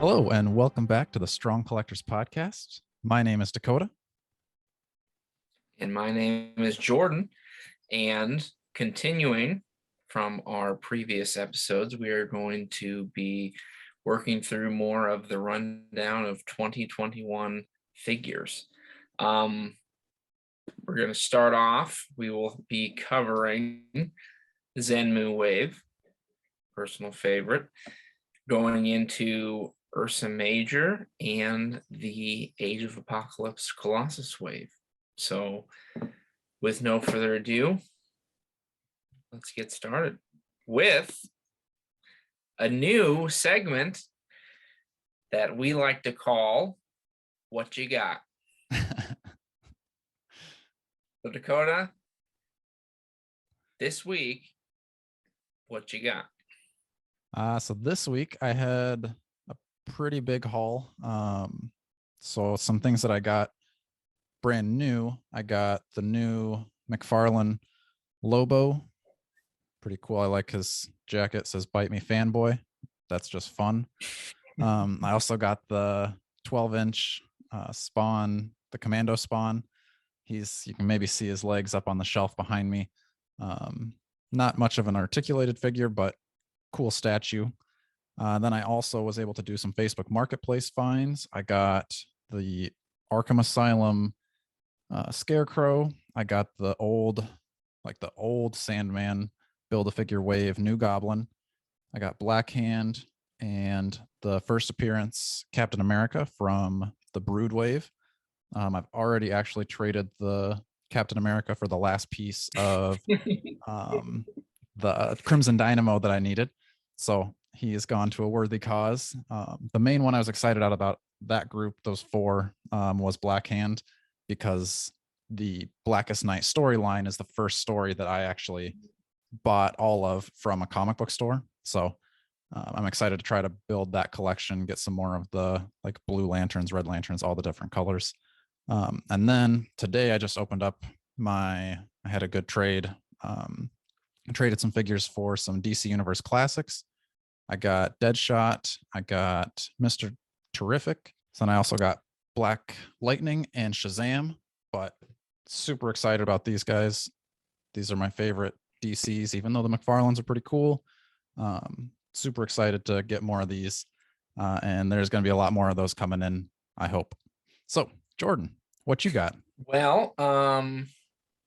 Hello, and welcome back to the Strong Collectors Podcast. My name is Dakota. And my name is Jordan. And continuing from our previous episodes, we are going to be working through more of the rundown of 2021 figures. We're going to start off. We will be covering Xemnu Wave, personal favorite, going into Ursa Major and the Age of Apocalypse Colossus Wave. So with no further ado, let's get started with a new segment that we like to call What You Got. So Dakota, this week, what you got? So this week I had a pretty big haul. So some things that I got brand new. I got the new McFarlane Lobo. Pretty cool. I like his jacket. It says "Bite Me, Fanboy." That's just fun. I also got the 12-inch Spawn, the Commando Spawn. You can maybe see his legs up on the shelf behind me. Not much of an articulated figure, but cool statue. Then I also was able to do some Facebook Marketplace finds. I got the Arkham Asylum Scarecrow. I got the old Sandman Build-A-Figure Wave New Goblin. I got Black Hand and the first appearance Captain America from the Brood Wave. I've already actually traded the Captain America for the last piece of the Crimson Dynamo that I needed. So he has gone to a worthy cause. The main one I was excited about that group, those four, was Black Hand, because the Blackest Night storyline is the first story that I actually bought all of from a comic book store. So I'm excited to try to build that collection, get some more of the like blue lanterns, red lanterns, all the different colors. And then today I just opened up I had a good trade. I traded some figures for some DC Universe classics. I got Deadshot. I got Mr. Terrific. So then I also got Black Lightning and Shazam, but super excited about these guys. These are my favorite DCs, even though the McFarlanes are pretty cool. Super excited to get more of these. And there's going to be a lot more of those coming in, I hope. So Jordan, what you got? Well,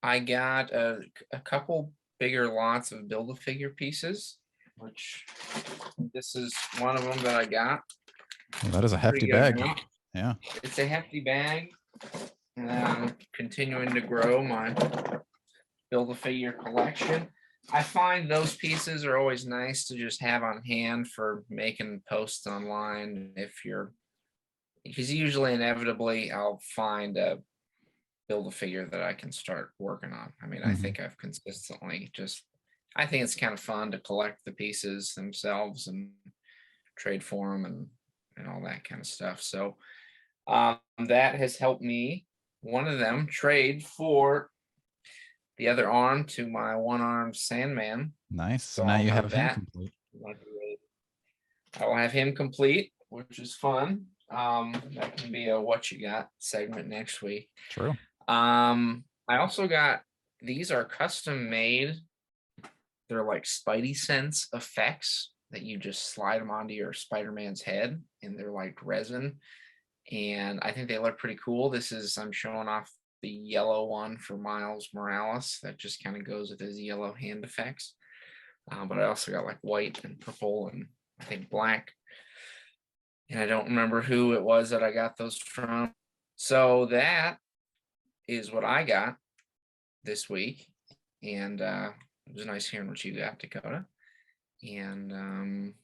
I got a couple bigger lots of Build-A-Figure pieces, which this is one of them that I got. Well, that is a hefty bag. Amount. Yeah. It's a hefty bag. And I'm continuing to grow my Build-A-Figure collection. I find those pieces are always nice to just have on hand for making posts online because usually inevitably I'll find a Build-A-Figure that I can start working on. I mean, I think I've consistently I think it's kind of fun to collect the pieces themselves and trade for them and all that kind of stuff. So that has helped me, one of them, trade for the other arm to my one-armed Sandman. Nice. So now you have him complete. I will have him complete, which is fun. That can be a what you got segment next week. True. I also got, these are custom made. They're like Spidey sense effects that you just slide them onto your Spider-Man's head, and they're like resin. And I think they look pretty cool. I'm showing off the yellow one for Miles Morales that just kind of goes with his yellow hand effects. But I also got like white and purple and I think black. And I don't remember who it was that I got those from. So that is what I got this week. And it was nice hearing what you got, Dakota. And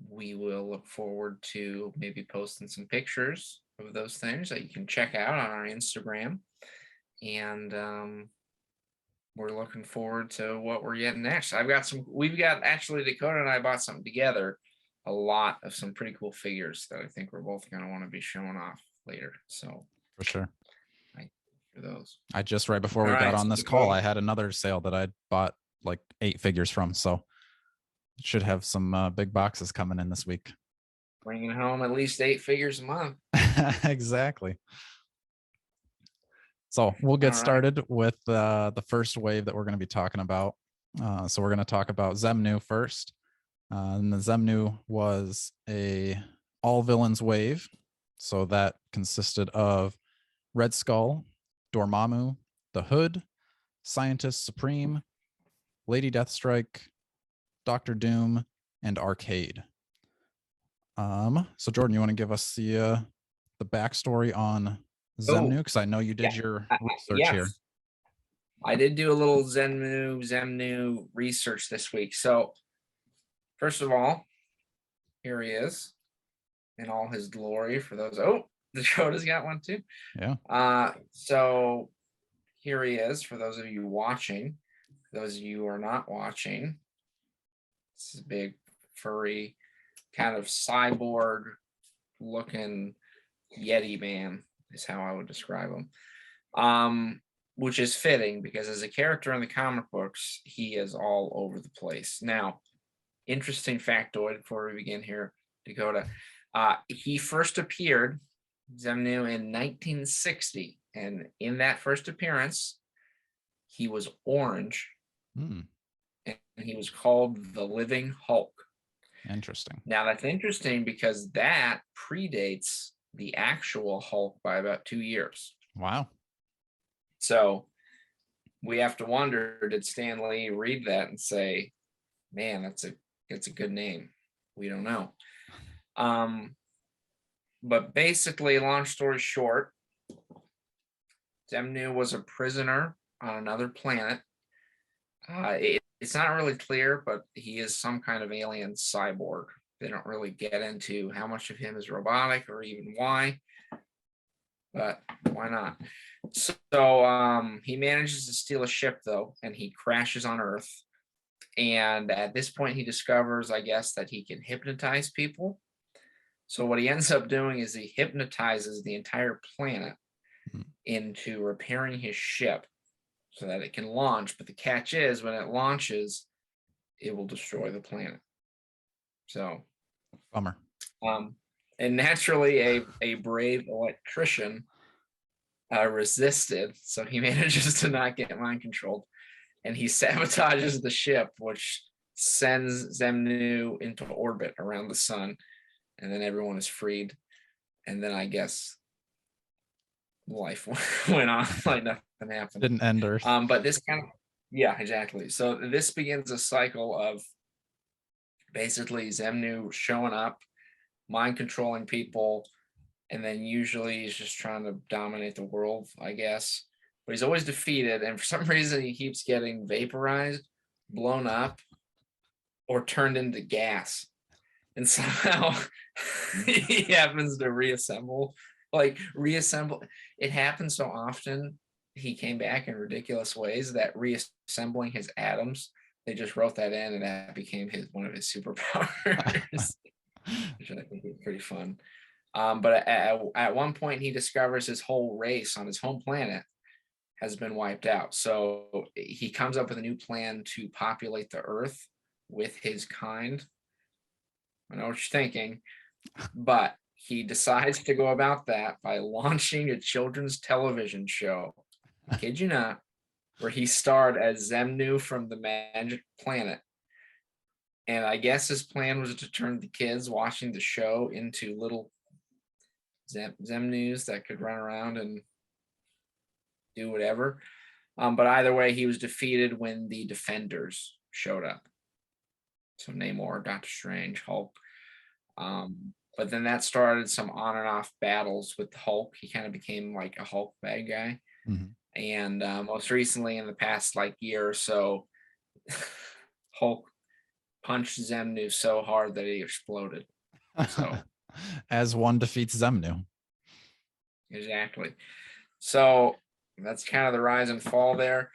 we will look forward to maybe posting some pictures of those things that you can check out on our Instagram. And we're looking forward to what we're getting next. Actually, Dakota and I bought something together, a lot of some pretty cool figures that I think we're both going to want to be showing off later. So for sure. For those. I just, right before we got on this call, I had another sale that I bought like 8 figures from. So should have some big boxes coming in this week. Bringing home at least 8 figures a month. Exactly. So we'll get All right. started with the first wave that we're going to be talking about. So we're going to talk about Xemnu first. And the Xemnu was a all villains wave. So that consisted of Red Skull, Dormammu, the Hood, Scientist Supreme, Lady Deathstrike, Doctor Doom, and Arcade. So Jordan, you want to give us the backstory on Xemnu? Because I know you did your research here. I did do a little Xemnu research this week. So first of all, here he is in all his glory for those. Oh, the Dakota's got one too. Yeah. So here he is for those of you watching. For those of you who are not watching, this is a big, furry, kind of cyborg looking Yeti man is how I would describe him. Which is fitting because as a character in the comic books, he is all over the place. Now, interesting factoid before we begin here, Dakota. He first appeared, Xemnu, in 1960. And in that first appearance, he was orange. And he was called the Living Hulk. Interesting. Now, that's interesting because that predates the actual Hulk by about 2 years. Wow. So we have to wonder, did Stan Lee read that and say, man, that's a good name? We don't know. But basically, long story short, Xemnu was a prisoner on another planet. It's not really clear, but he is some kind of alien cyborg. They don't really get into how much of him is robotic or even why, but why not? So he manages to steal a ship, though, and he crashes on Earth. And at this point, he discovers, I guess, that he can hypnotize people. So what he ends up doing is he hypnotizes the entire planet into repairing his ship so that it can launch. But the catch is, when it launches, it will destroy the planet. So, bummer. And naturally, a brave electrician resisted, so he manages to not get mind controlled, and he sabotages the ship, which sends Xemnu into orbit around the sun, and then everyone is freed. And then I guess life went on like nothing happened. Didn't end Earth. But this kind of, yeah, exactly. So this begins a cycle of basically Xemnu showing up, mind controlling people, and then usually he's just trying to dominate the world, I guess. But he's always defeated, and for some reason he keeps getting vaporized, blown up, or turned into gas. And somehow he happens to reassemble. It happens so often. He came back in ridiculous ways that reassembling his atoms, they just wrote that in, and that became one of his superpowers, which I think is pretty fun. But at one point, he discovers his whole race on his home planet has been wiped out. So he comes up with a new plan to populate the Earth with his kind. I know what you're thinking, but he decides to go about that by launching a children's television show, I kid you not, where he starred as Xemnu from the Magic Planet. And I guess his plan was to turn the kids watching the show into little Xemnus that could run around and do whatever. But either way, he was defeated when the Defenders showed up. So Namor, Doctor Strange, Hulk. But then that started some on and off battles with Hulk. He kind of became like a Hulk bad guy. And most recently, in the past year or so, Hulk punched Xemnu so hard that he exploded. So as one defeats Xemnu. Exactly. So that's kind of the rise and fall there.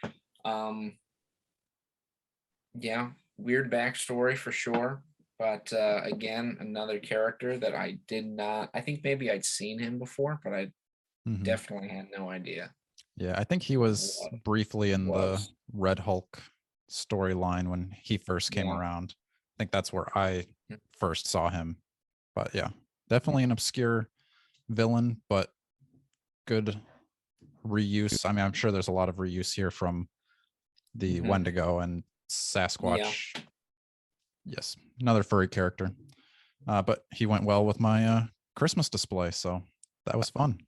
Yeah, weird backstory for sure. But again, another character that I think maybe I'd seen him before, but I definitely had no idea. Yeah, I think he was briefly in the Red Hulk storyline when he first came around. I think that's where I first saw him. But yeah. Definitely an obscure villain, but good reuse. I mean, I'm sure there's a lot of reuse here from the Wendigo and Sasquatch. Yes, another furry character. But he went well with my Christmas display, so that was fun.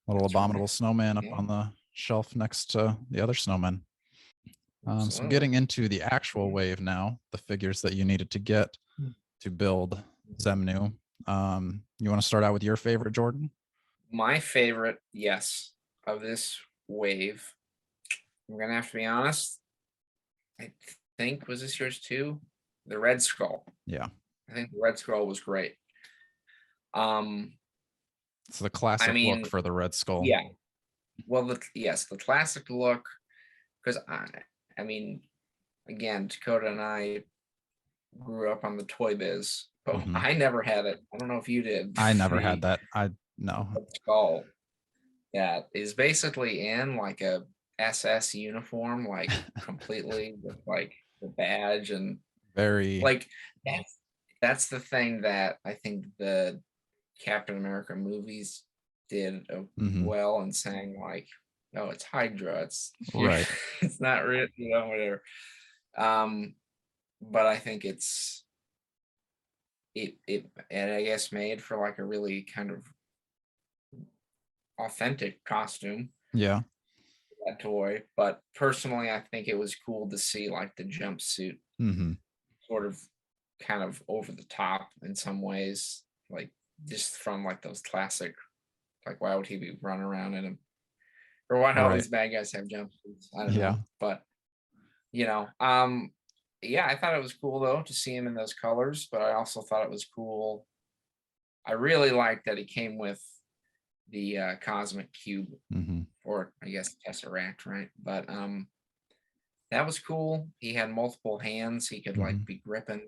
Little abominable snowman up on the shelf next to the other snowmen. So getting into the actual wave now, the figures that you needed to get to build Xemnu. You want to start out with your favorite, Jordan? My favorite, yes, of this wave, I'm gonna have to be honest. I think, was this yours too? The Red Skull. Yeah. I think the Red Skull was great. It's the classic look for the Red Skull. Yeah. Well, yes, the classic look, because I mean, again, Dakota and I grew up on the Toy Biz, but I never had it. I don't know if you did. I never had that. No. Skull that is basically in like a SS uniform, like completely with like the badge and very like that's the thing that I think the Captain America movies did well and saying like, oh, it's Hydra, it's right, it's not real, you know, whatever. But I think it and I guess made for like a really kind of authentic costume. Yeah. That toy, but personally, I think it was cool to see like the jumpsuit sort of kind of over the top in some ways, like just from like those classic, like why would he be running around in them? Or why do all these bad guys have jumpsuits? I don't know. But you know, yeah, I thought it was cool though to see him in those colors, but I also thought it was cool. I really liked that he came with the cosmic cube, or I guess Tesseract, right? But that was cool. He had multiple hands. He could like be gripping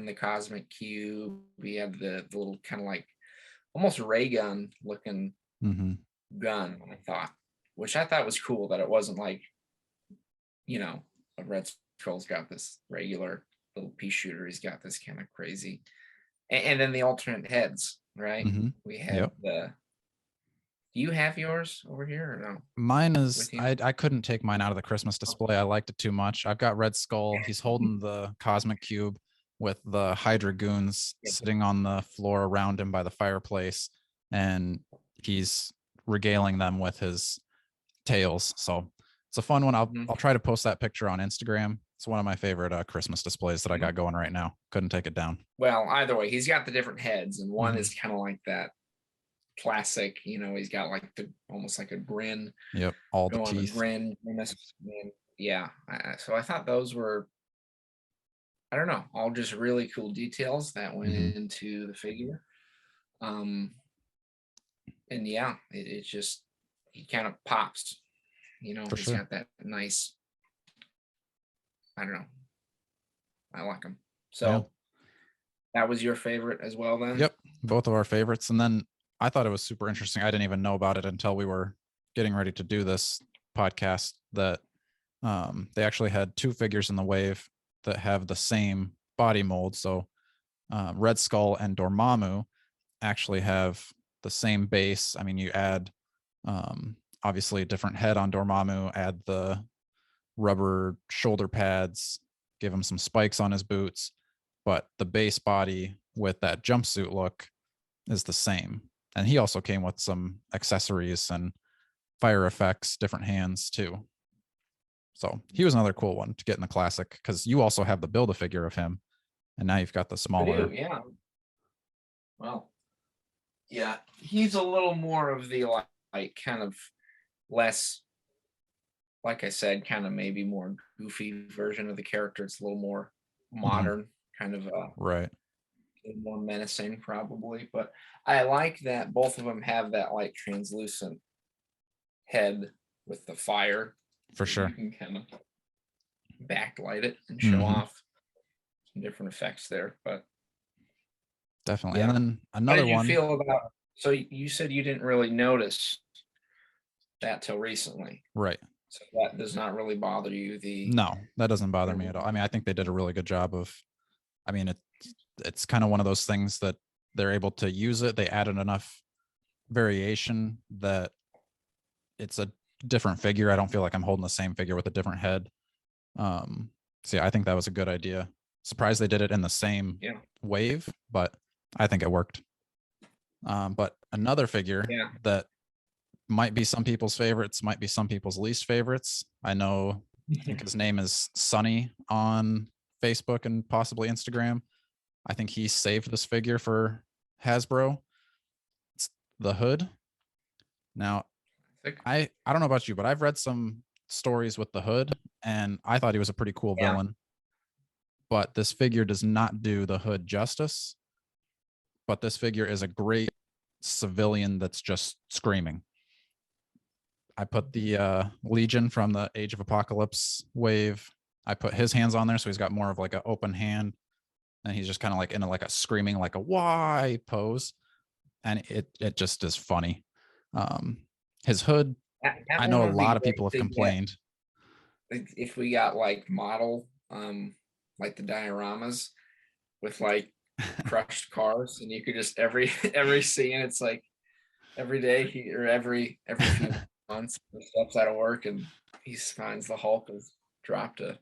the cosmic cube. He had the little kind of like almost ray gun looking gun, I thought, which I thought was cool that it wasn't like, you know, a Red Skull's got this regular little pea shooter. He's got this kind of crazy, and then the alternate heads, right? We had the. Do you have yours over here or no? Mine is, I couldn't take mine out of the Christmas display. I liked it too much. I've got Red Skull. He's holding the cosmic cube with the Hydra goons sitting on the floor around him by the fireplace, and he's regaling them with his tails. So it's a fun one. I'll try to post that picture on Instagram. It's one of my favorite Christmas displays that I got going right now. Couldn't take it down. Well, either way, he's got the different heads, and one is kind of like that classic, you know, he's got like the almost like a grin. Yep, all the teeth. Grin, yeah. So I thought those were, I don't know, all just really cool details that went into the figure. And yeah, it just, he kind of pops, you know. He's got that nice, I don't know, I like him. So that was your favorite as well then? Yep, both of our favorites. And then I thought it was super interesting. I didn't even know about it until we were getting ready to do this podcast, that they actually had two figures in the wave that have the same body mold. So Red Skull and Dormammu actually have the same base. I mean, you add obviously a different head on Dormammu, add the rubber shoulder pads, give him some spikes on his boots, but the base body with that jumpsuit look is the same. And he also came with some accessories and fire effects, different hands too. So he was another cool one to get in the classic, because you also have the Build-A-Figure of him, and now you've got the smaller. Yeah. Well, yeah, he's a little more of the like kind of less, like I said, kind of maybe more goofy version of the character. It's a little more modern, kind of right. More menacing probably, but I like that both of them have that like translucent head with the fire. For sure. You can kind of backlight it and show off some different effects there, but definitely. And then another one. How did you feel about, so you said you didn't really notice that till recently, right? So that does not really bother you? No, that doesn't bother me at all. I mean, I think they did a really good job of, I mean, it's kind of one of those things that they're able to use it. They added enough variation that it's a different figure. I don't feel like I'm holding the same figure with a different head. So yeah, I think that was a good idea. Surprised they did it in the same wave, but I think it worked. But another figure that might be some people's favorites, might be some people's least favorites. I know, I think his name is Sunny on Facebook and possibly Instagram. I think he saved this figure for Hasbro. It's the Hood. Now, I don't know about you, but I've read some stories with the Hood, and I thought he was a pretty cool villain. But this figure does not do the Hood justice. But this figure is a great civilian that's just screaming. I put the Legion from the Age of Apocalypse wave. I put his hands on there, so he's got more of like an open hand, and he's just kind of like in a screaming like a why pose, and it just is funny. His hood, I know a lot of people have complained. If we got like model, like the dioramas with like crushed cars, and you could just every scene, it's like every day or every few months he steps out of work and he finds the Hulk has dropped a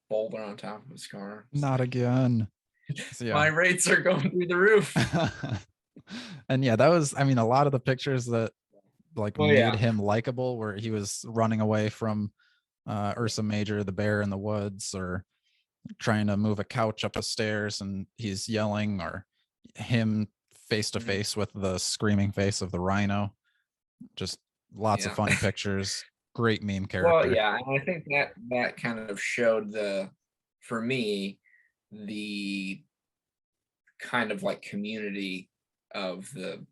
boulder on top of his car. Not again. So, my rates are going through the roof. And yeah, that was, I mean, a lot of the pictures that like made him likable, where he was running away from Ursa Major, the bear in the woods, or trying to move a couch up the stairs and he's yelling, or him face to face with the screaming face of the rhino. Just lots of funny pictures. Great meme character. Well, yeah, and I think that kind of showed for me, the kind of like community of the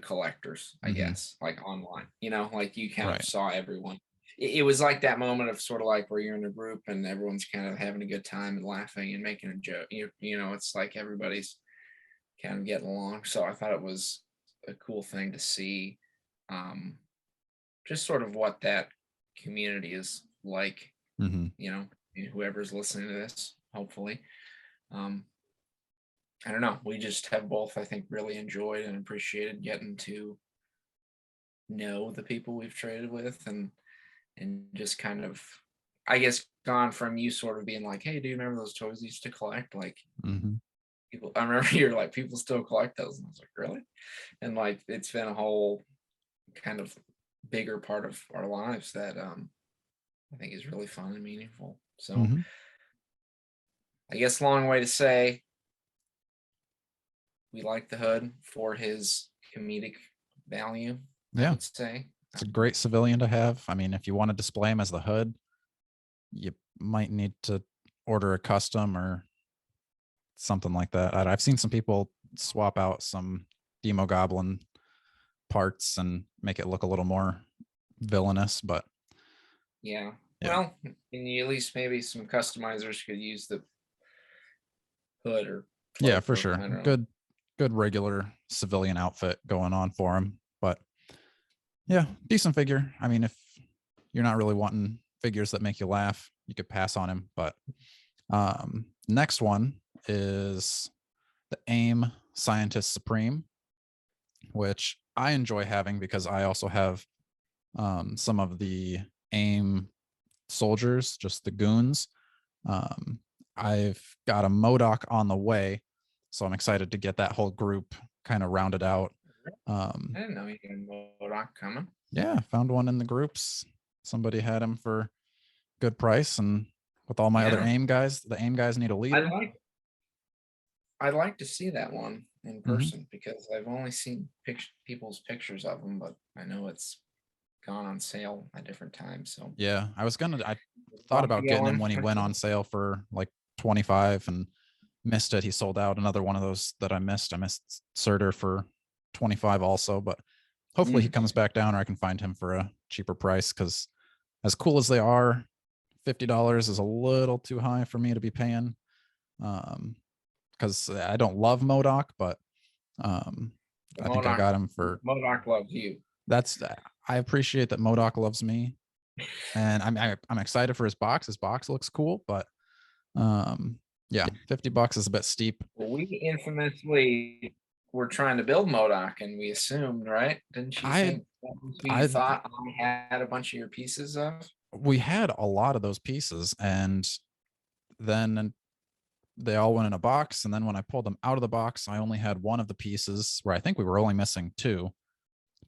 collectors, I guess, like online, like you kind of saw everyone. It was like that moment of sort of like where you're in a group and everyone's kind of having a good time and laughing and making a joke. It's like everybody's kind of getting along. So I thought it was a cool thing to see, just sort of what that community is like, whoever's listening to this, hopefully. I don't know. We just have both, I think, really enjoyed and appreciated getting to know the people we've traded with, and just kind of, I guess, gone from you sort of being like, hey, do you remember those toys you used to collect? Like, people, I remember you're like, people still collect those. And I was like, really? And like, it's been a whole kind of bigger part of our lives that I think is really fun and meaningful. So I guess long way to say, we like the Hood for his comedic value. I would say it's a great civilian to have. I mean, if you want to display him as the Hood, you might need to order a custom or something like that. I've seen some people swap out some Demo Goblin parts and make it look a little more villainous, but well, and you, at least maybe some customizers could use the Hood or for sure. Good regular civilian outfit going on for him. But yeah, decent figure. I mean, if you're not really wanting figures that make you laugh, you could pass on him. But next one is the AIM Scientist Supreme, which I enjoy having because I also have some of the AIM soldiers, just the goons. I've got a MODOK on the way, so I'm excited to get that whole group kind of rounded out. I didn't know you had a MODOK coming. Yeah, found one in the groups. Somebody had him for good price, and with all my other AIM guys, the AIM guys need a leader. I'd like to see that one in person because I've only seen people's pictures of them, but I know it's gone on sale at different times. So yeah, I thought about getting him when he went on sale for like 25 and missed it. He sold out. Another one of those that I missed. I missed Surtur for 25 also, but hopefully he comes back down or I can find him for a cheaper price, because as cool as they are, $50 is a little too high for me to be paying. Because I don't love MODOK, but I think I got him for MODOK loves you. I appreciate that MODOK loves me, and I'm excited for his box. His box looks cool, but Yeah, $50 is a bit steep. Well, we infamously were trying to build MODOK, and we assumed, right? Didn't you I think that was who you I thought I had a bunch of your pieces of? we had a lot of those pieces, and then they all went in a box. And then when I pulled them out of the box, I only had one of the pieces where I think we were only missing two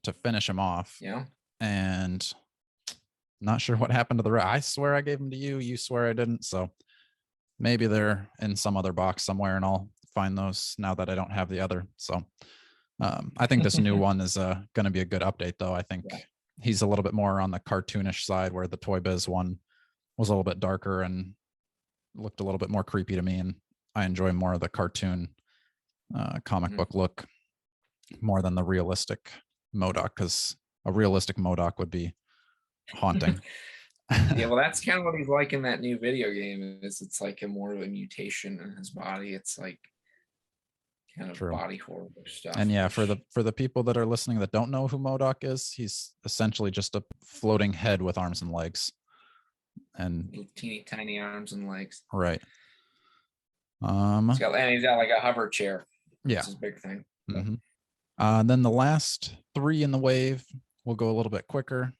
to finish him off. Yeah. And not sure what happened to the rest. I swear I gave them to you. You swear I didn't. So maybe they're in some other box somewhere, and I'll find those now that I don't have the other. So I think this new one is going to be a good update, though. I think he's a little bit more on the cartoonish side, where the Toy Biz one was a little bit darker and looked a little bit more creepy to me. And I enjoy more of the cartoon comic book look more than the realistic MODOK, because a realistic MODOK would be haunting. Yeah, well, that's kind of what he's like in that new video game. Is it's like a more of a mutation in his body. It's like kind of True. body horror stuff. And yeah, for the people that are listening that don't know who MODOK is, he's essentially just a floating head with arms and legs. And teeny tiny arms and legs. Right. And he's got like a hover chair. Yeah. That's his big thing. Then the last three in the wave will go a little bit quicker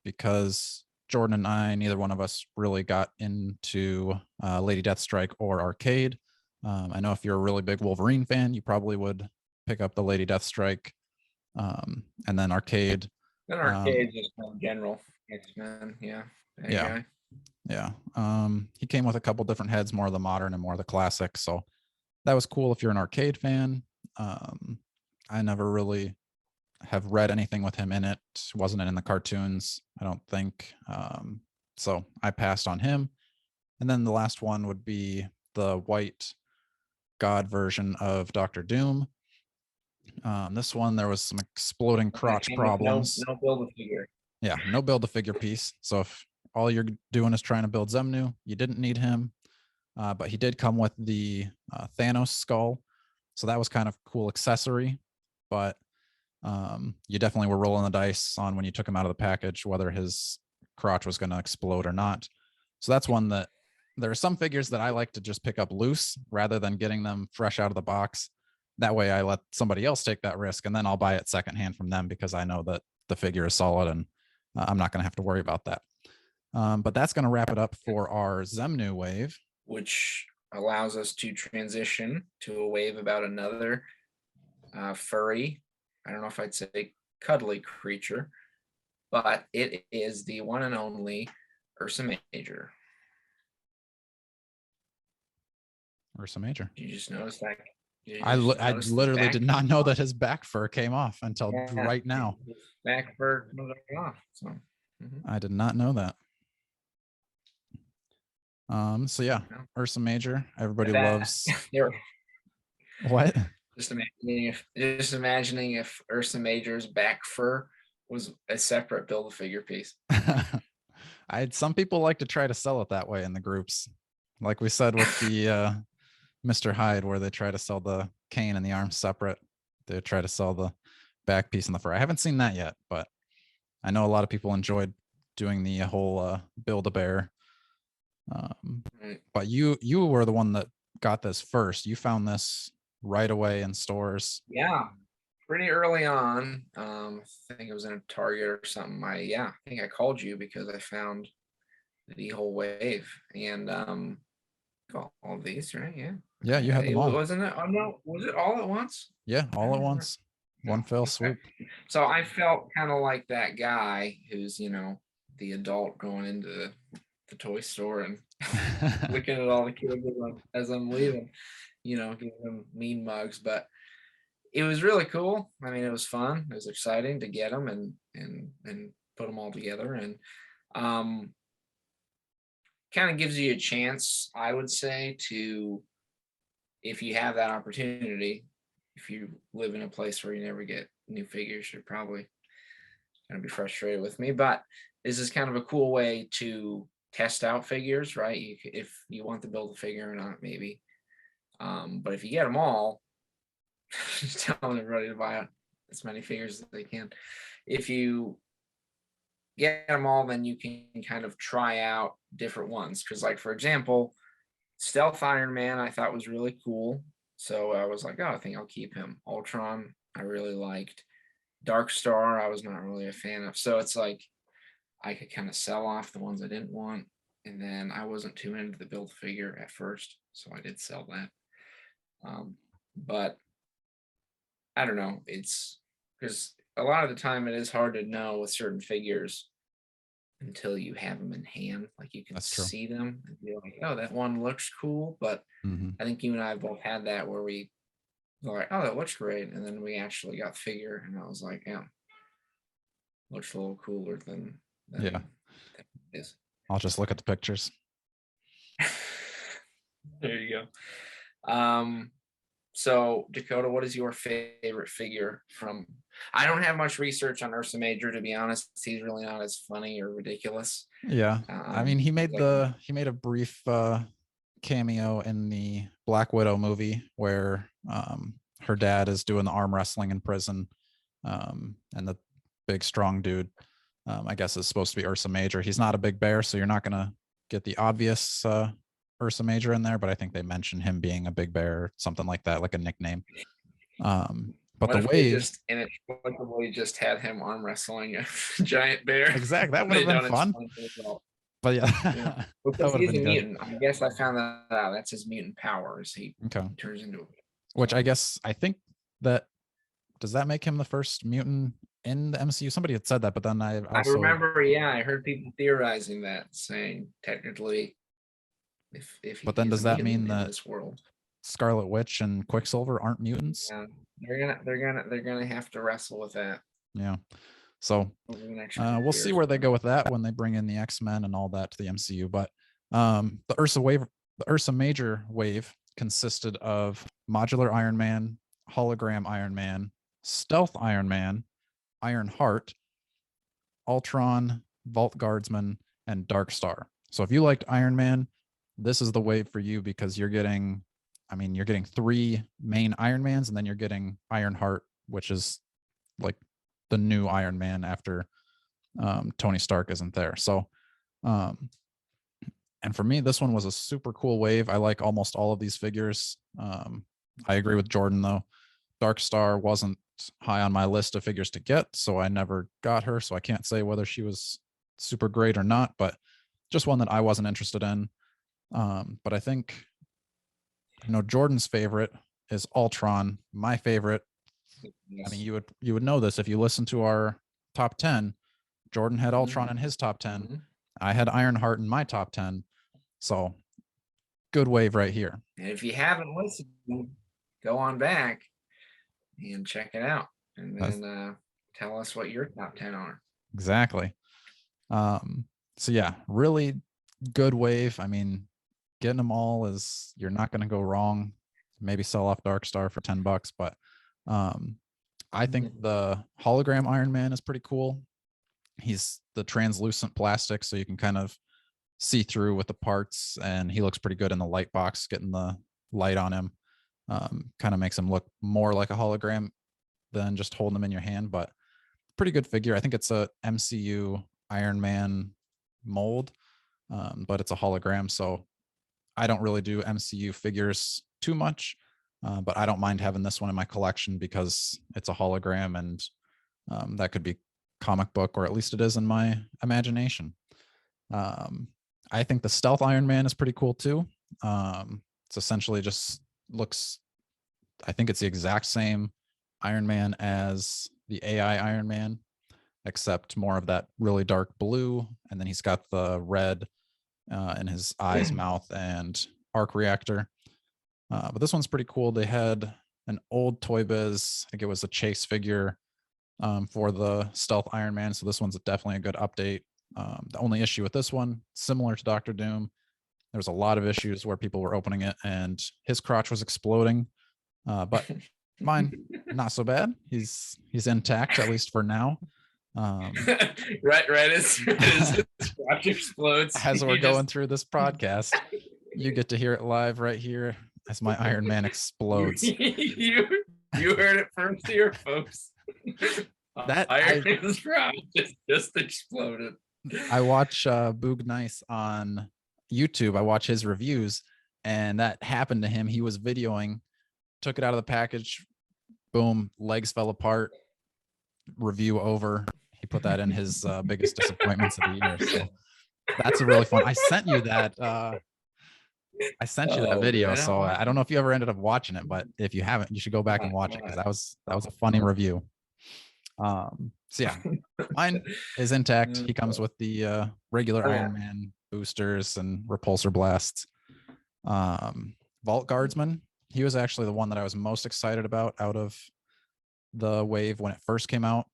because Jordan and I, neither one of us really got into Lady Deathstrike or Arcade. I know if you're a really big Wolverine fan, you probably would pick up the Lady Deathstrike, and then Arcade. Then Arcade just in general. X-Men, yeah. Yeah. Yeah. He came with a couple different heads, more of the modern and more of the classic. So that was cool if you're an Arcade fan. I never really have read anything with him in it. Wasn't in the cartoons, I don't think. So I passed on him. And then the last one would be the white god version of Doctor Doom. This one, there was some exploding crotch problems. No Build-A-Figure. Yeah, no Build-A-Figure piece. So if all you're doing is trying to build Xemnu, you didn't need him. But he did come with the Thanos skull. So that was kind of a cool accessory. But you definitely were rolling the dice on when you took him out of the package, whether his crotch was going to explode or not. So that's one that there are some figures that I like to just pick up loose rather than getting them fresh out of the box. That way I let somebody else take that risk, and then I'll buy it secondhand from them because I know that the figure is solid and I'm not going to have to worry about that. But that's going to wrap it up for our Xemnu wave, which allows us to transition to a wave about another furry, I don't know if I'd say cuddly creature, but it is the one and only Ursa Major. Ursa Major. You just noticed that? I literally did not know that his back fur came off until right now. His back fur comes off. So I did not know that. So yeah, Ursa Major. Everybody loves. What? Just imagining if Ursa Major's back fur was a separate Build-A-Figure piece. Some people like to try to sell it that way in the groups, like we said with the Mr. Hyde, where they try to sell the cane and the arms separate. They try to sell the back piece and the fur. I haven't seen that yet, but I know a lot of people enjoyed doing the whole Build-A-Bear. But you were the one that got this first. You found this right away in stores. Yeah, pretty early on. I think it was in a Target or something. I think I called you because I found the whole wave and all these, right? Yeah, you had them all. Wasn't it? Oh no, was it all at once? Yeah, all at once. One fell swoop. So I felt kind of like that guy who's, the adult going into the toy store and looking at all the kids as I'm leaving, giving them mean mugs. But it was really cool. I mean, it was fun. It was exciting to get them and put them all together. And kind of gives you a chance, I would say, to, if you have that opportunity, if you live in a place where you never get new figures, you're probably going to be frustrated with me. But this is kind of a cool way to test out figures, right? If you want to build a figure or not, maybe. But if you get them all, just telling everybody to buy as many figures as they can. If you get them all, then you can kind of try out different ones. Because, like, for example, Stealth Iron Man I thought was really cool. So I was like, oh, I think I'll keep him. Ultron, I really liked. Dark Star, I was not really a fan of. So it's like I could kind of sell off the ones I didn't want. And then I wasn't too into the build figure at first. So I did sell that. But I don't know. It's because a lot of the time it is hard to know with certain figures until you have them in hand. Like you can That's true. see them and be like, oh, that one looks cool. But I think you and I have both had that where we were like, oh, that looks great. And then we actually got the figure and I was like, yeah, looks a little cooler than Yeah. it is. I'll just look at the pictures. There you go. So Dakota, what is your favorite figure from? I don't have much research on Ursa Major, to be honest. He's really not as funny or ridiculous. Yeah. I mean, he made a brief cameo in the Black Widow movie where her dad is doing the arm wrestling in prison. And the big strong dude, I guess, is supposed to be Ursa Major. He's not a big bear, so you're not gonna get the obvious Ursa Major in there, but I think they mention him being a big bear or something like that, like a nickname. But what the if wave just inexplicably just had him arm wrestling a giant bear? Exactly, that would have been fun. But yeah, because he's a mutant. I guess I found that out. That's his mutant powers. He turns into a which I guess I think that does that make him the first mutant in the MCU? Somebody had said that, but then I remember, yeah, I heard people theorizing that, saying technically if but then does that mean that this world Scarlet Witch and Quicksilver aren't mutants? Yeah, they're gonna have to wrestle with that. Yeah. So we'll see where they go with that when they bring in the X-Men and all that to the MCU. But the Ursa Major wave consisted of modular Iron Man, hologram Iron Man, stealth Iron Man, Iron Heart, Ultron, Vault Guardsman, and Dark Star. So if you liked Iron Man, this is the wave for you because you're getting 3 main Iron Mans, and then you're getting Iron Heart, which is like the new Iron Man after Tony Stark isn't there. So and for me, this one was a super cool wave. I like almost all of these figures. I agree with Jordan though. Dark Star wasn't high on my list of figures to get, so I never got her. So I can't say whether she was super great or not, but just one that I wasn't interested in. But I think, Jordan's favorite is Ultron. My favorite, I mean, you would know this if you listen to our top 10. Jordan had Ultron in his top 10. I had Ironheart in my top 10. So good wave right here. And if you haven't listened, go on back and check it out, and then tell us what your top 10 are. Exactly. So yeah, really good wave. I mean, getting them all is, you're not going to go wrong. Maybe sell off Dark Star for $10, but I think the hologram Iron Man is pretty cool. He's the translucent plastic, so you can kind of see through with the parts, and he looks pretty good in the light box, getting the light on him. Kind of makes him look more like a hologram than just holding him in your hand, but pretty good figure. I think it's a MCU Iron Man mold, but it's a hologram, so I don't really do MCU figures too much, but I don't mind having this one in my collection because it's a hologram, and that could be comic book, or at least it is in my imagination. I think the stealth Iron Man is pretty cool too. It's essentially just looks, I think it's the exact same Iron Man as the AI Iron Man, except more of that really dark blue, and then he's got the red in his eyes, mouth, and arc reactor. But this one's pretty cool. They had an old Toy Biz, I think it was a chase figure for the stealth Iron Man, so this one's definitely a good update. The only issue with this one, similar to Dr. Doom, there's a lot of issues where people were opening it and his crotch was exploding, but mine not so bad. He's intact, at least for now. Right as his crotch explodes, as we're going through this podcast, you get to hear it live right here as my Iron Man explodes. you heard it first here, folks. That Iron Man's crotch just exploded. I watch Boog Nice on YouTube. I watch his reviews, and that happened to him. He was videoing, took it out of the package, boom, legs fell apart, review over. He put that in his biggest disappointments of the year. So that's a really fun. I sent you that video. Man, So I don't know if you ever ended up watching it, but if you haven't, you should go back and watch it, because that was a funny review. So yeah, mine is intact. He comes with the regular Iron Man boosters and repulsor blasts. Vault Guardsman, he was actually the one that I was most excited about out of the wave when it first came out.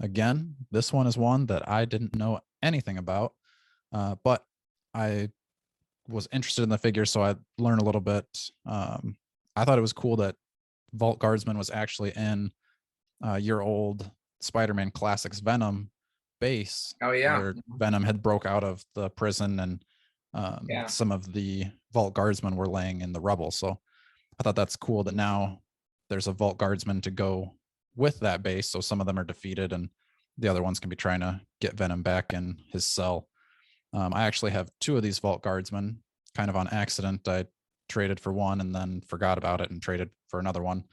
Again, this one is one that I didn't know anything about, but I was interested in the figure, so I learned a little bit. I thought it was cool that Vault Guardsman was actually in your old Spider-Man Classics Venom base. Oh yeah, where Venom had broke out of the prison, and some of the Vault Guardsmen were laying in the rubble. So I thought that's cool that now there's a Vault Guardsman to go with that base. So some of them are defeated, and the other ones can be trying to get Venom back in his cell. I actually have 2 of these Vault Guardsmen, kind of on accident. I traded for one and then forgot about it and traded for another one.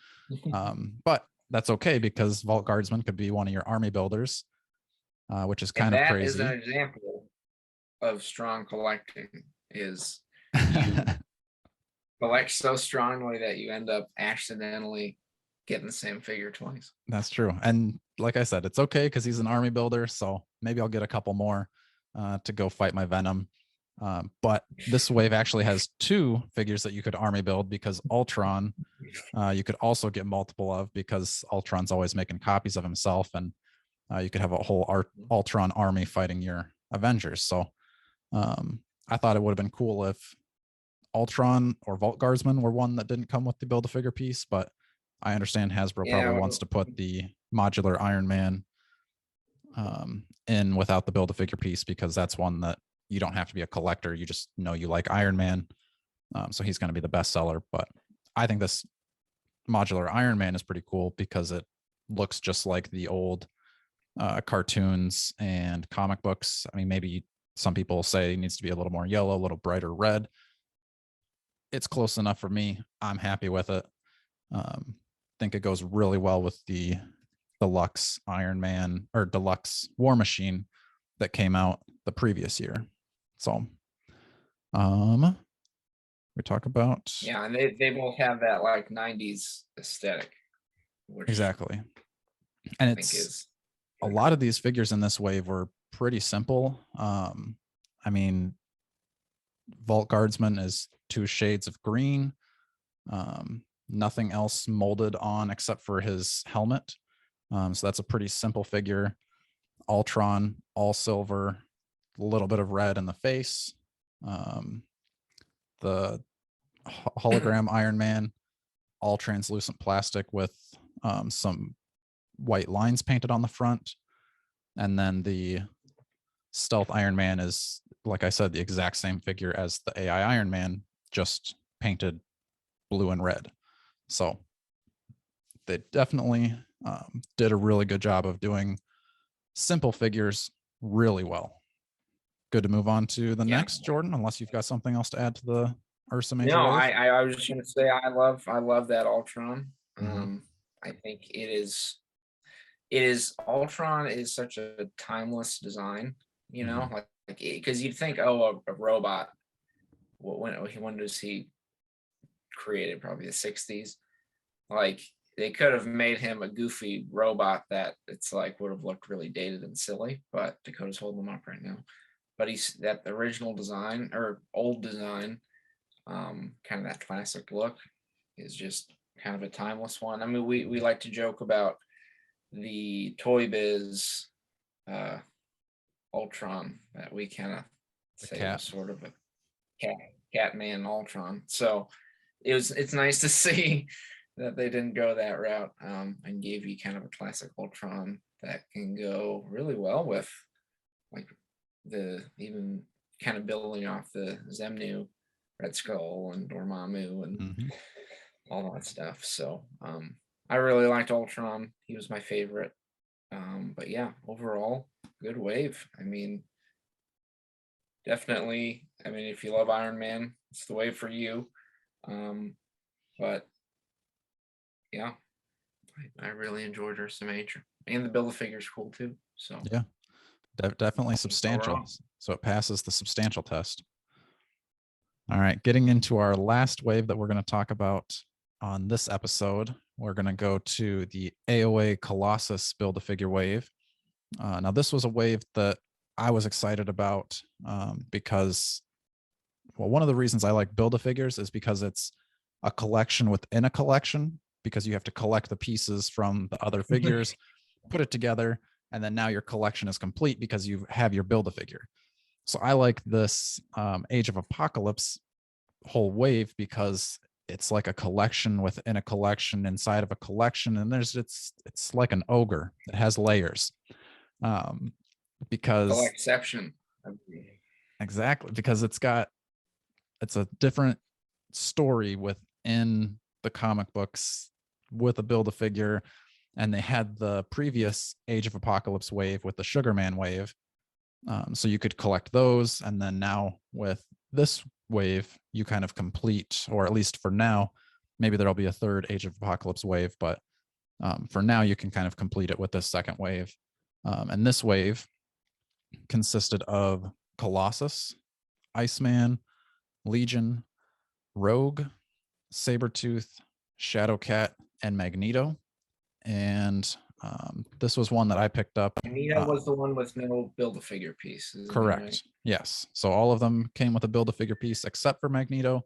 But that's okay, because Vault Guardsman could be one of your army builders, which is kind of crazy. That is an example of strong collecting, is collect so strongly that you end up accidentally getting the same figure twice. That's true. And like I said, it's okay because he's an army builder. So maybe I'll get a couple more to go fight my Venom. But this wave actually has 2 figures that you could army build, because Ultron, you could also get multiple of, because Ultron's always making copies of himself, and you could have a whole Ultron army fighting your Avengers. So I thought it would have been cool if Ultron or Vault Guardsman were one that didn't come with the Build-A-Figure piece, but I understand Hasbro probably wants to put the modular Iron Man in without the Build-A-Figure piece, because that's one that you don't have to be a collector. You just know you like Iron Man. So he's going to be the best seller. But I think this modular Iron Man is pretty cool, because it looks just like the old cartoons and comic books. I mean, maybe some people say it needs to be a little more yellow, a little brighter red. It's close enough for me. I'm happy with it. Think it goes really well with the deluxe Iron Man or deluxe War Machine that came out the previous year. So we talk about, and they both have that like 90s aesthetic, which exactly. And it's a lot of these figures in this wave were pretty simple. I mean, Vault Guardsman is 2 shades of green. Nothing else molded on except for his helmet. So that's a pretty simple figure. Ultron, all silver, a little bit of red in the face. The hologram Iron Man, all translucent plastic with some white lines painted on the front. And then the stealth Iron Man is, like I said, the exact same figure as the AI Iron Man, just painted blue and red. So they definitely did a really good job of doing simple figures really well. Good to move on to the next, Jordan, unless you've got something else to add to the Ursa Major. No, I was just going to say I love that Ultron. I think it is Ultron is such a timeless design, you know, like because you'd think, oh, a robot. When does he created? Probably the 60s. Like they could have made him a goofy robot that it's like would have looked really dated and silly, but Dakota's holding him up right now. But he's that original design or old design, kind of that classic look is just kind of a timeless one. I mean, we like to joke about the Toy Biz Ultron that we kind of say was sort of a Catman Ultron. So it's nice to see that they didn't go that route and gave you kind of a classic Ultron that can go really well with like the even kind of building off the Xemnu Red Skull and Dormammu and all that stuff. So I really liked Ultron. He was my favorite. But yeah, overall, good wave. I mean, definitely I mean, if you love Iron Man, it's the way for you. But yeah, I really enjoyed Ursa Major, and the Build-A-Figure's cool too. So Yeah, definitely can't go substantial. wrong. So it passes the substantial test. All right, getting into our last wave that we're going to talk about on this episode, we're going to go to the AOA Colossus Build-A-Figure wave. Now, this was a wave that I was excited about because, well, one of the reasons I like Build-A-Figures is because it's a collection within a collection, because you have to collect the pieces from the other figures, put it together, and then now your collection is complete because you have your Build-A-Figure. So I like this Age of Apocalypse whole wave because it's like a collection within a collection inside of a collection, and it's like an ogre. It has layers. Because exception. Exactly, because it's a different story within the comic books with a Build-A-Figure, and they had the previous Age of Apocalypse wave with the Sugar Man wave. So you could collect those, and then now with this wave, you kind of complete, or at least for now, maybe there'll be a third Age of Apocalypse wave, but for now you can kind of complete it with this second wave. And this wave consisted of Colossus, Iceman, Legion, Rogue, Sabretooth, Shadowcat, and Magneto. And this was one that I picked up. Magneto was the one with no Build-A-Figure piece. Correct. Right? Yes. So all of them came with a Build-A-Figure piece except for Magneto.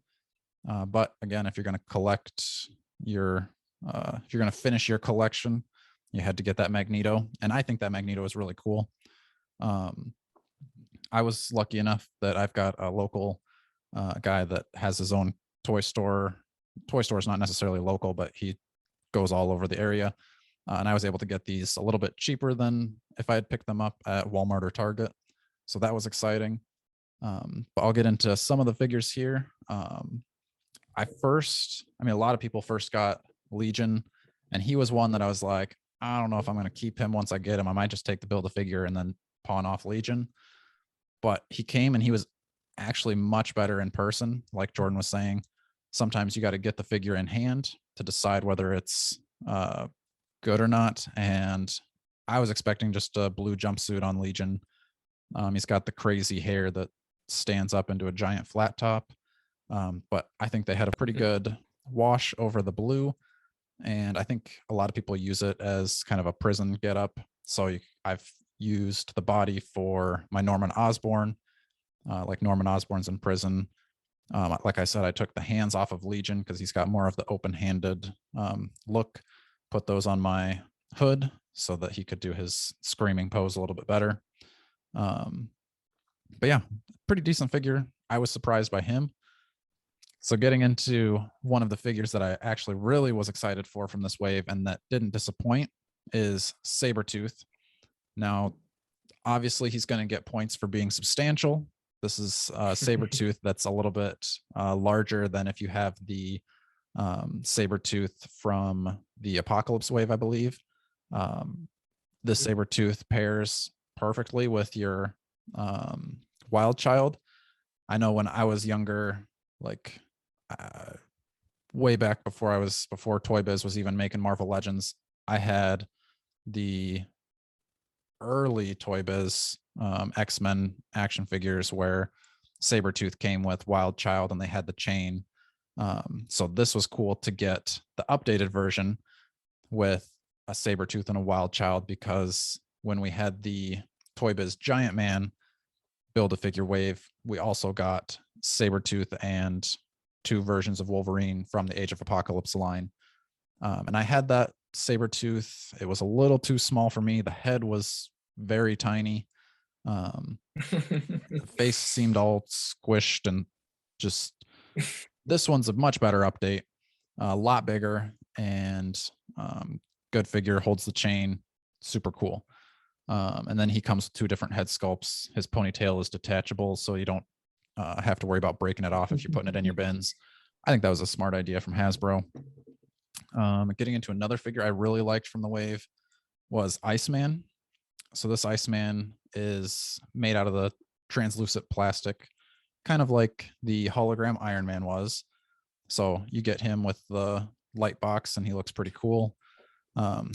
But again, if you're going to collect your, if you're going to finish your collection, you had to get that Magneto. And I think that Magneto is really cool. I was lucky enough that I've got a local guy that has his own toy store. Toy store is not necessarily local, but he goes all over the area. And I was able to get these a little bit cheaper than if I had picked them up at Walmart or Target. So that was exciting. But I'll get into some of the figures here. A lot of people first got Legion, and he was one that I was like, I don't know if I'm going to keep him once I get him. I might just take the Build-A-Figure and then pawn off Legion. But he came and he was actually much better in person. Like Jordan was saying, sometimes you got to get the figure in hand to decide whether it's good or not. And I was expecting just a blue jumpsuit on Legion. He's got the crazy hair that stands up into a giant flat top. But I think they had a pretty good wash over the blue. And I think a lot of people use it as kind of a prison getup. So I've used the body for my Norman Osborn, like Norman Osborn's in prison. Like I said, I took the hands off of Legion because he's got more of the open-handed look, put those on my hood so that he could do his screaming pose a little bit better. But yeah, pretty decent figure. I was surprised by him. So getting into one of the figures that I actually really was excited for from this wave and that didn't disappoint is Sabretooth. Now, obviously, he's going to get points for being substantial. This is Sabretooth that's a little bit larger than if you have the Sabretooth from the Apocalypse wave, I believe. This Sabretooth pairs perfectly with your Wild Child. I know when I was younger, like way back before Toy Biz was even making Marvel Legends, I had the early Toy Biz X-Men action figures where Sabretooth came with Wild Child and they had the chain. So this was cool to get the updated version with a Sabretooth and a Wild Child, because when we had the Toy Biz Giant Man Build-A-Figure wave, we also got Sabretooth and two versions of Wolverine from the Age of Apocalypse line. And I had that Sabretooth. It was a little too small for me. The head was very tiny. The face seemed all squished, and just this one's a much better update, a lot bigger, and good figure, holds the chain, super cool. And then he comes with two different head sculpts. His ponytail is detachable, so you don't have to worry about breaking it off if you're putting it in your bins. I think that was a smart idea from Hasbro. Getting into another figure I really liked from the wave was Iceman. So this Iceman is made out of the translucent plastic kind of like the hologram Iron Man was. So you get him with the light box and he looks pretty cool.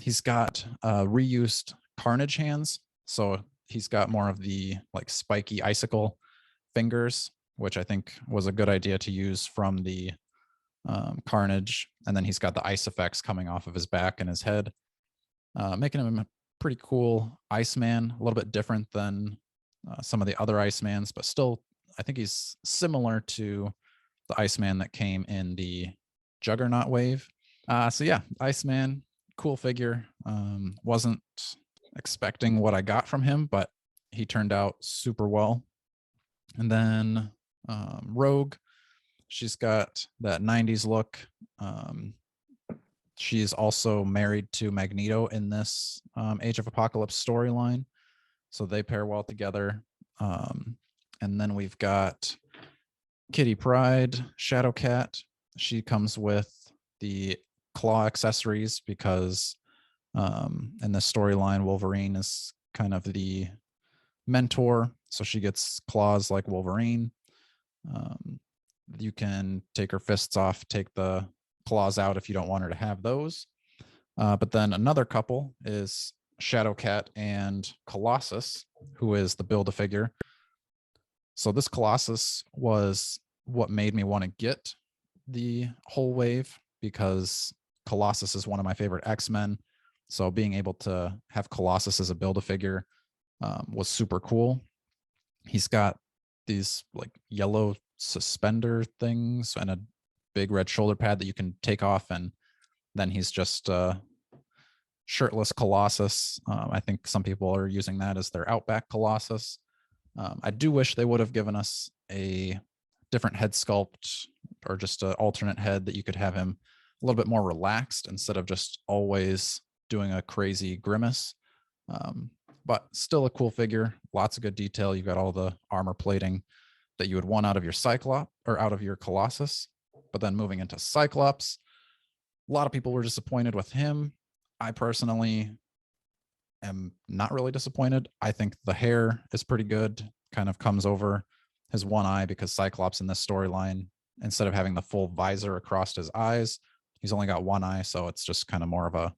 He's got reused Carnage hands. So he's got more of the like spiky icicle fingers, which I think was a good idea to use from the Carnage. And then he's got the ice effects coming off of his back and his head, making him a pretty cool Iceman, a little bit different than some of the other Icemans, but still, I think he's similar to the Iceman that came in the Juggernaut wave. So yeah, Iceman, cool figure. Wasn't expecting what I got from him, but he turned out super well. And then Rogue, she's got that 90s look. She's also married to Magneto in this Age of Apocalypse storyline, so they pair well together. And then we've got Kitty Pryde, Shadowcat. She comes with the claw accessories because in this storyline, Wolverine is kind of the mentor, so she gets claws like Wolverine. You can take her fists off, take the claws out if you don't want her to have those. But then another couple is Shadowcat and Colossus, who is the Build-A-Figure. So this Colossus was what made me want to get the whole wave, because Colossus is one of my favorite X-Men. So being able to have Colossus as a Build-A-Figure was super cool. He's got these like yellow suspender things and a big red shoulder pad that you can take off, and then he's just shirtless Colossus. I think some people are using that as their Outback Colossus. I do wish they would have given us a different head sculpt, or just an alternate head that you could have him a little bit more relaxed instead of just always doing a crazy grimace. But still a cool figure, lots of good detail. You've got all the armor plating that you would want out of your Cyclops or out of your Colossus. But then moving into Cyclops, a lot of people were disappointed with him. I personally am not really disappointed. I think the hair is pretty good, kind of comes over his one eye, because Cyclops in this storyline, instead of having the full visor across his eyes, he's only got one eye. So it's just kind of more of a,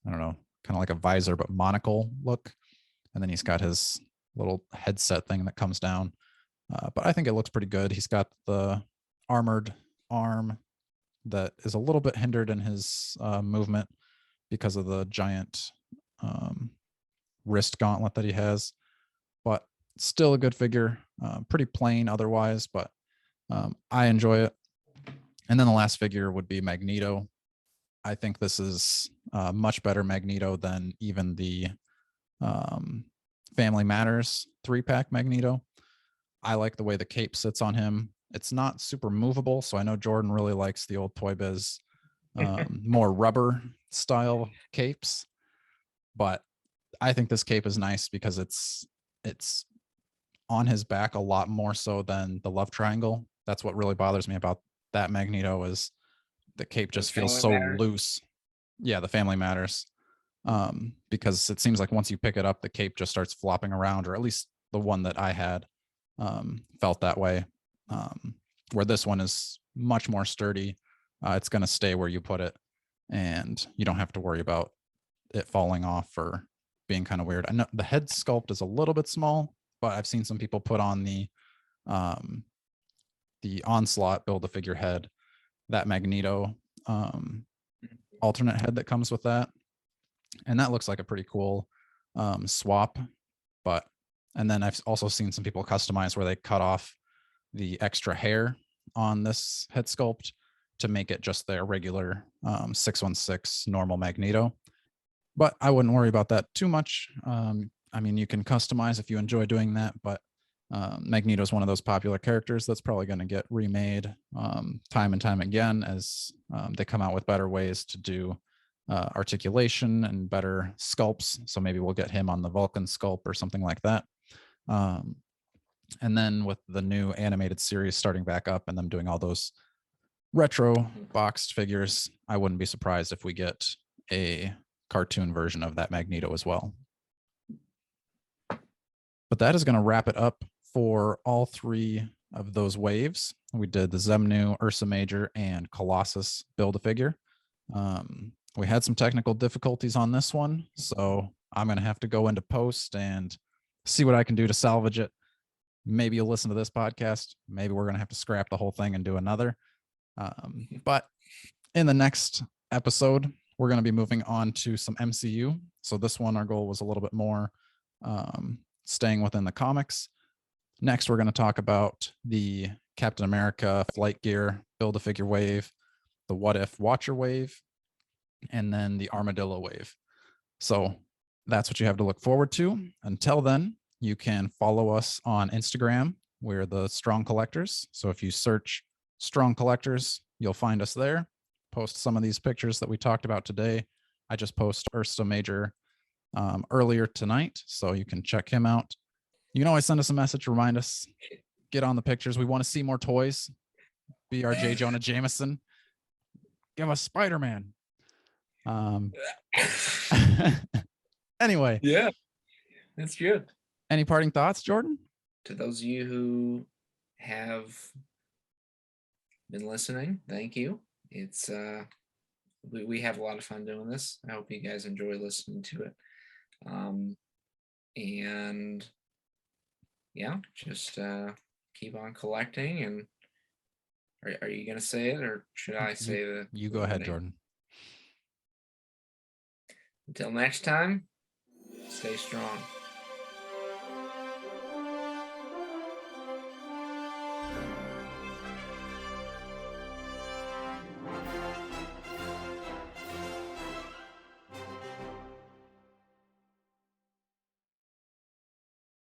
I don't know, kind of like a visor, but monocle look. And then he's got his little headset thing that comes down. But I think it looks pretty good. He's got the armored arm that is a little bit hindered in his movement because of the giant wrist gauntlet that he has, but still a good figure. Pretty plain otherwise, but I enjoy it. And then the last figure would be Magneto. I think this is much better Magneto than even the Family Matters 3-pack Magneto. I like the way the cape sits on him. It's not super movable, so I know Jordan really likes the old Toy Biz more rubber style capes, but I think this cape is nice because it's on his back a lot more so than the love triangle. That's what really bothers me about that Magneto, is the cape just feels so loose. Yeah, the Family Matters. Because it seems like once you pick it up, the cape just starts flopping around, or at least the one that I had felt that way. Where this one is much more sturdy. It's going to stay where you put it, and you don't have to worry about it falling off or being kind of weird. I know the head sculpt is a little bit small, but I've seen some people put on the Onslaught Build-A-Figure head, that Magneto alternate head that comes with that, and that looks like a pretty cool swap. But and then I've also seen some people customize where they cut off the extra hair on this head sculpt to make it just their regular 616 normal Magneto. But I wouldn't worry about that too much. I mean, you can customize if you enjoy doing that, but Magneto is one of those popular characters that's probably going to get remade time and time again as they come out with better ways to do articulation and better sculpts. So maybe we'll get him on the Vulcan sculpt or something like that. And then with the new animated series starting back up and them doing all those retro boxed figures, I wouldn't be surprised if we get a cartoon version of that Magneto as well. But that is going to wrap it up for all three of those waves. We did the Xemnu, Ursa Major, and Colossus Build-A-Figure. We had some technical difficulties on this one, so I'm going to have to go into post and see what I can do to salvage it. Maybe you'll listen to this podcast. Maybe we're going to have to scrap the whole thing and do another. But in the next episode, we're going to be moving on to some MCU. So this one, our goal was a little bit more staying within the comics. Next, we're going to talk about the Captain America flight gear Build-A-Figure wave, the What If Watcher wave, and then the Armadillo wave. So that's what you have to look forward to. Until then, you can follow us on Instagram. We're the Strong Collectors. So if you search Strong Collectors, you'll find us there. Post some of these pictures that we talked about today. I just posted Ursa Major earlier tonight, so you can check him out. You can always send us a message, remind us, get on the pictures. We want to see more toys. Be our J. Jonah Jameson. Give us Spider-Man. Anyway. Yeah, that's good. Any parting thoughts, Jordan? To those of you who have been listening, thank you. It's we have a lot of fun doing this. I hope you guys enjoy listening to it. And yeah, just keep on collecting. And are you gonna say it, or should I say the? You go ahead, Jordan. Until next time, stay strong.